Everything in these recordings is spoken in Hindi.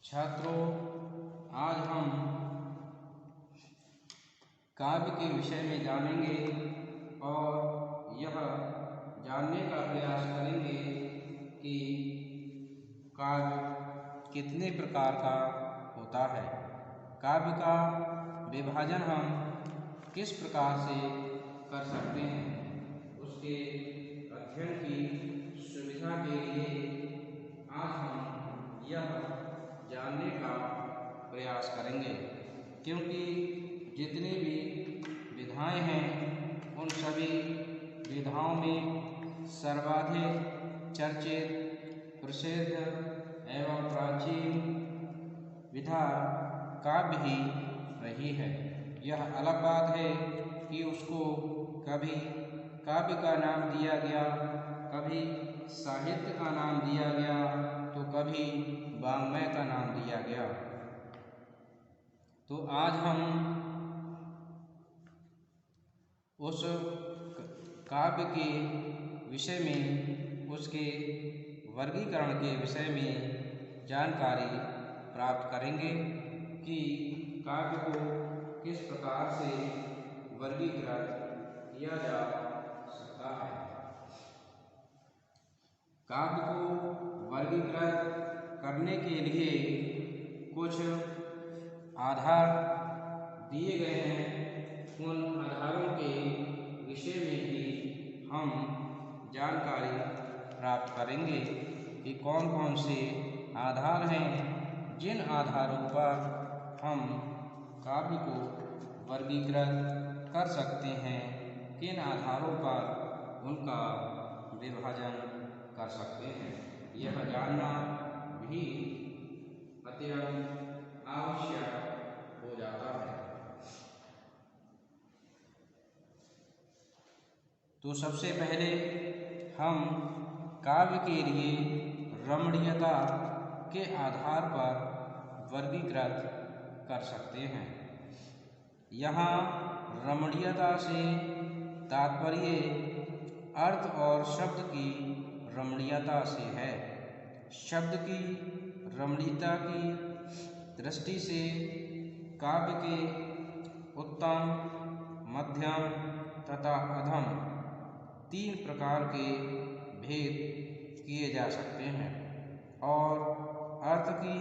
छात्रों, आज हम काव्य के विषय में जानेंगे और यह जानने का प्रयास करेंगे कि काव्य कितने प्रकार का होता है। काव्य का विभाजन हम किस प्रकार से कर सकते हैं, उसके अध्ययन की सुविधा के लिए आज हम यह जानने का प्रयास करेंगे, क्योंकि जितनी भी विधाएं हैं उन सभी विधाओं में सर्वाधिक चर्चित, प्रसिद्ध एवं प्राचीन विधा काव्य ही रही है। यह अलग बात है कि उसको कभी काव्य का नाम दिया गया, कभी साहित्य का नाम दिया गया, तो कभी वाङ्मय का नाम दिया गया। तो आज हम उस काव्य के विषय में, उसके वर्गीकरण के विषय में जानकारी प्राप्त करेंगे कि काव्य को किस प्रकार से वर्गीकृत किया जा सकता है। काव्य को वर्गीकृत करने के लिए कुछ आधार दिए गए हैं। उन आधारों के विषय में भी हम जानकारी प्राप्त करेंगे कि कौन कौन से आधार हैं, जिन आधारों पर हम काव्य को वर्गीकृत कर सकते हैं, किन आधारों पर उनका विभाजन कर सकते हैं। यह जानना भी अत्यंत आवश्यक हो जाता है। तो सबसे पहले हम काव्य के लिए रमणीयता के आधार पर वर्गीकृत कर सकते हैं। यहाँ रमणीयता से तात्पर्य अर्थ और शब्द की रमणीयता से है। शब्द की रमणीयता की दृष्टि से काव्य के उत्तम, मध्यम तथा अधम 3 प्रकार के भेद किए जा सकते हैं, और अर्थ की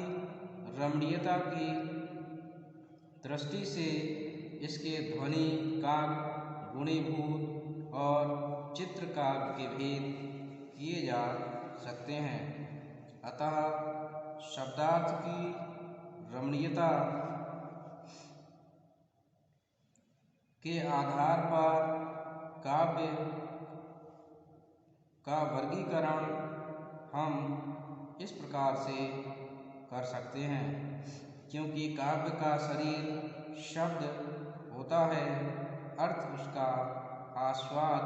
रमणीयता की दृष्टि से इसके ध्वनि काव्य, गुणीभूत और चित्र काव्य के भेद किए जा सकते हैं। अतः शब्दार्थ की रमणीयता के आधार पर काव्य का वर्गीकरण हम इस प्रकार से कर सकते हैं, क्योंकि काव्य का शरीर शब्द होता है, अर्थ उसका आस्वाद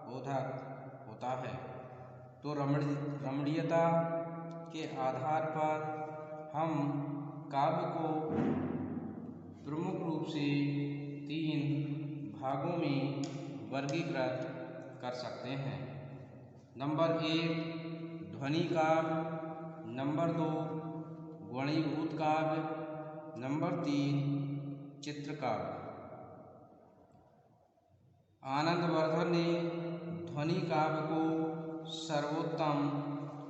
बोधक होता है। तो रमणीयता के आधार पर हम काव्य को प्रमुख रूप से 3 भागों में वर्गीकृत कर सकते हैं। नंबर 1 ध्वनि काव्य, नंबर 2 गुणीभूत काव्य, नंबर 3 चित्र काव्य। आनंदवर्धन ने ध्वनि काव्य को सर्वोत्तम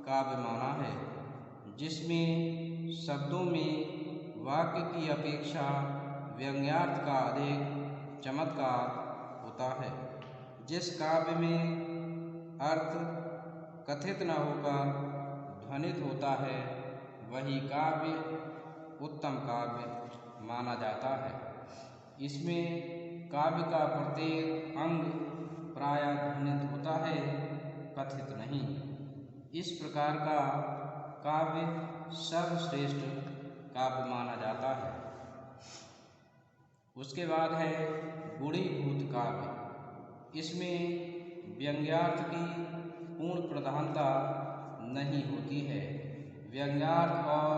काव्य माना है, जिसमें शब्दों में वाक्य की अपेक्षा व्यंग्यार्थ का अधिक चमत्कार होता है। जिस काव्य में अर्थ कथित न होकर ध्वनित होता है, वही काव्य उत्तम काव्य माना जाता है। इसमें काव्य का प्रत्येक अंग प्रायः ध्वनित होता है, कथित नहीं। इस प्रकार का काव्य सर्वश्रेष्ठ काव्य माना जाता है। उसके बाद है गुणीभूत काव्य। इसमें व्यंग्यार्थ की पूर्ण प्रधानता नहीं होती है। व्यंग्यार्थ और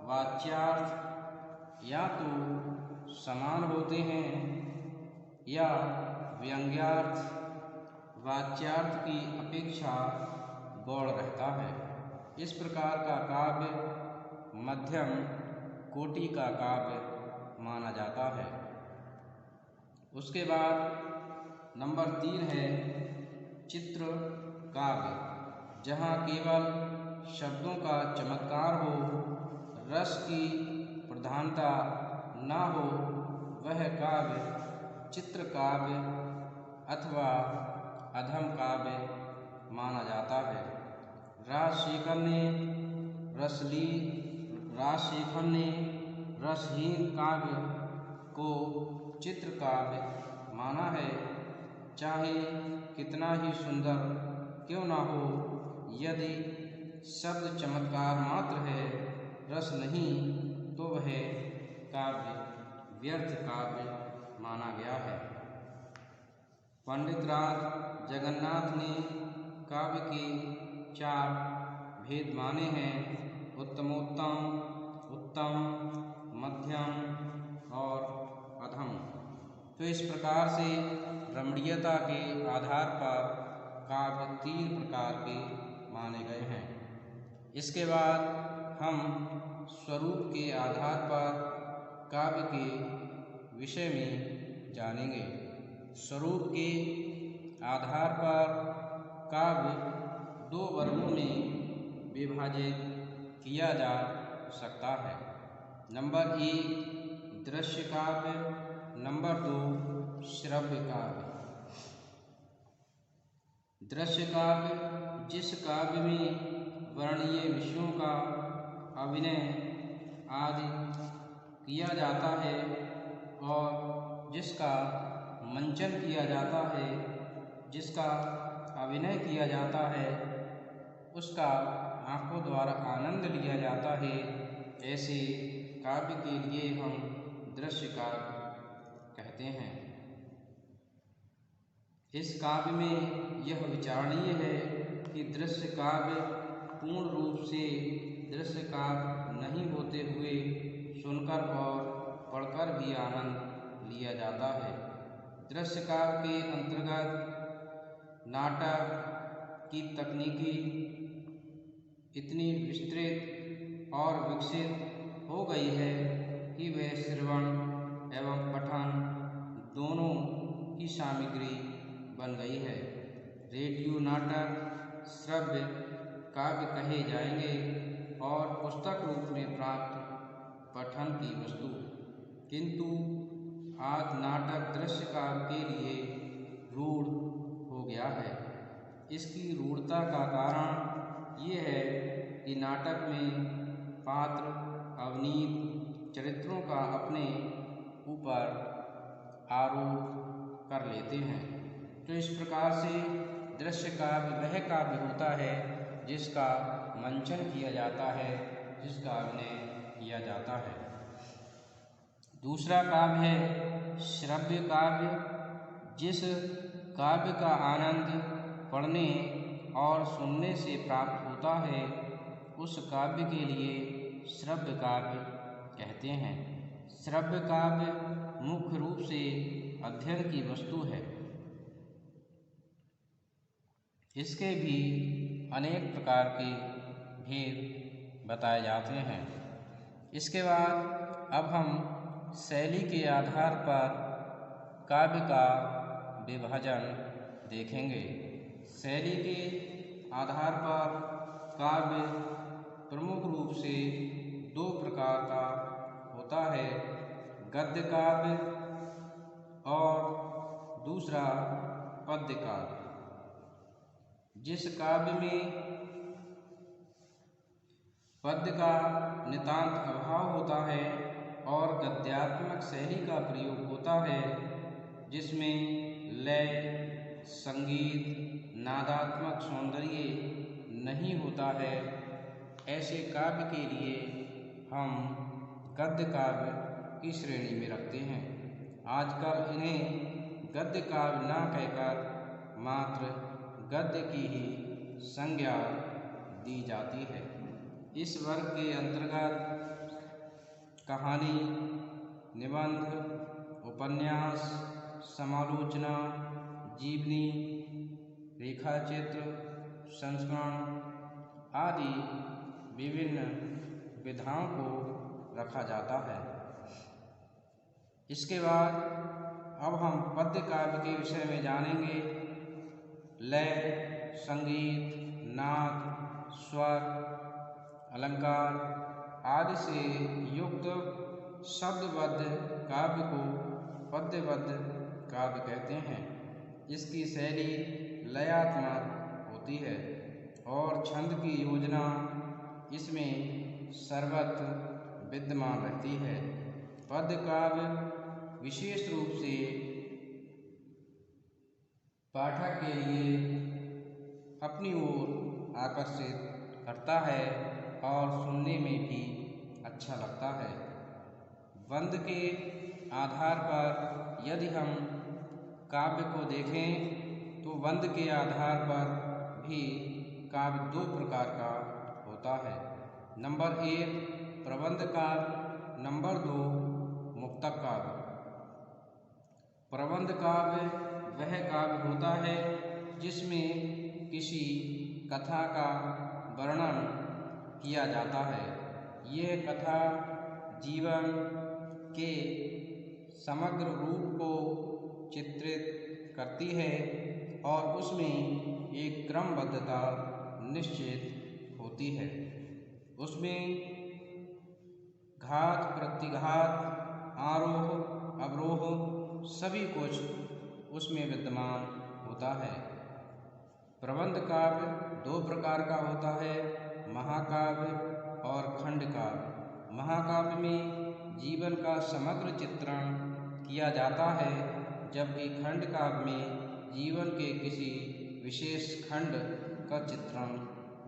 वाच्यार्थ या तो समान होते हैं, या व्यंग्यार्थ वाच्यार्थ की अपेक्षा गौण रहता है। इस प्रकार का काव्य मध्यम कोटि का काव्य माना जाता है। उसके बाद नंबर 3 है चित्र काव्य, जहाँ केवल शब्दों का चमत्कार हो, रस की प्रधानता ना हो, वह काव्य चित्र काव्य अथवा अधम काव्य माना जाता है। राजशेखर ने रसहीन काव्य को चित्र काव्य माना है। चाहे कितना ही सुंदर क्यों ना हो, यदि शब्द चमत्कार मात्र है, रस नहीं, तो वह काव्य व्यर्थ काव्य माना गया है। पंडित राज जगन्नाथ ने काव्य के 4 भेद माने हैं: उत्तमोत्तम, उत्तम, मध्यम और अधम। तो इस प्रकार से रमणीयता के आधार पर काव्य 3 प्रकार के माने गए हैं। इसके बाद हम स्वरूप के आधार पर काव्य के विषय में जानेंगे। स्वरूप के आधार पर काव्य 2 वर्गों में विभाजित किया जा सकता है। नंबर 1 दृश्य काव्य, नंबर 2 श्रव्य काव्य। दृश्य काव्य जिस काव्य में वर्णनीय विषयों का अभिनय आदि किया जाता है और जिसका मंचन किया जाता है, जिसका अभिनय किया जाता है, उसका आँखों द्वारा आनंद लिया जाता है, ऐसे काव्य के लिए हम दृश्य काव्य कहते हैं। इस काव्य में यह विचारणीय है कि दृश्य काव्य पूर्ण रूप से दृश्य काव्य नहीं होते हुए सुनकर और पढ़कर भी आनंद लिया जाता है। दृश्य काव्य के अंतर्गत नाटक की तकनीकी इतनी विस्तृत और विकसित हो गई है कि वह श्रवण एवं पठन दोनों की सामग्री बन गई है। रेडियो नाटक श्रव्य काव्य कहे जाएंगे और पुस्तक रूप में प्राप्त पठन की वस्तु, किंतु आज नाटक दृश्य काव्य के लिए रूढ़ हो गया है। इसकी रूढ़ता का कारण ये है कि नाटक में पात्र अवनीत चरित्रों का अपने ऊपर आरोप कर लेते हैं। तो इस प्रकार से दृश्य काव्य वह काव्य होता है जिसका मंचन किया जाता है, जिसका अभिनय किया जाता है। दूसरा काव्य है श्रव्य काव्य। जिस काव्य का आनंद पढ़ने और सुनने से प्राप्त होता है, उस काव्य के लिए श्रव्य काव्य कहते हैं। श्रव्य काव्य मुख्य रूप से अध्ययन की वस्तु है। इसके भी अनेक प्रकार के भेद बताए जाते हैं। इसके बाद अब हम शैली के आधार पर काव्य का विभाजन देखेंगे। शैली के आधार पर काव्य प्रमुख रूप से 2 प्रकार का होता है: गद्य काव्य और दूसरा पद्य काव्य। जिस काव्य में पद्य का नितांत अभाव होता है और गद्यात्मक शैली का प्रयोग होता है, जिसमें लय, संगीत, नादात्मक सौंदर्य नहीं होता है, ऐसे काव्य के लिए हम गद्य काव्य की श्रेणी में रखते हैं। आजकल इन्हें गद्य काव्य न कहकर मात्र गद्य की ही संज्ञा दी जाती है। इस वर्ग के अंतर्गत कहानी, निबंध, उपन्यास, समालोचना, जीवनी, रेखाचित्र, संस्मरण आदि विभिन्न विधाओं को रखा जाता है। इसके बाद अब हम पद्य काव्य के विषय में जानेंगे। लय, संगीत, नाद, स्वर, अलंकार आदि से युक्त शब्दबद्ध काव्य को पद्यबद्ध काव्य कहते हैं। इसकी शैली लयात्मक होती है और छंद की योजना इसमें सर्वत्र विद्यमान रहती है। पद्य काव्य विशेष रूप से पाठक के लिए अपनी ओर आकर्षित करता है और सुनने में भी अच्छा लगता है। वंद के आधार पर यदि हम काव्य को देखें तो वंद के आधार पर भी काव्य दो प्रकार का होता है। नंबर 1 प्रबंध काव्य, नंबर 2 मुक्तक काव्य। प्रबंध काव्य वह काव्य होता है जिसमें किसी कथा का वर्णन किया जाता है। यह कथा जीवन के समग्र रूप को चित्रित करती है और उसमें एक क्रमबद्धता निश्चित होती है। उसमें घात प्रतिघात, आरोह अवरोह सभी कुछ उसमें विद्यमान होता है। प्रबंध काव्य दो प्रकार का होता है, महाकाव्य और खंड काव्य। महाकाव्य में जीवन का समग्र चित्रण किया जाता है, जबकि खंड काव्य में जीवन के किसी विशेष खंड का चित्रण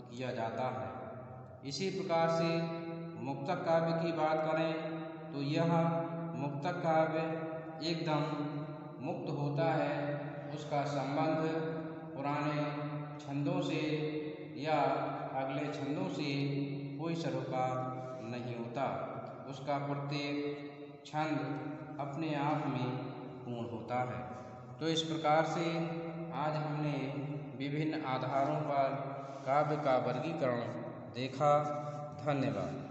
किया जाता है। इसी प्रकार से मुक्तक काव्य की बात करें तो यह मुक्तक काव्य एकदम मुक्त होता है। उसका संबंध पुराने छंदों से या अगले छंदों से कोई सरोकार नहीं होता। उसका प्रत्येक छंद अपने आप में पूर्ण होता है। तो इस प्रकार से आज हमने विभिन्न आधारों पर काव्य का वर्गीकरण देखा। धन्यवाद।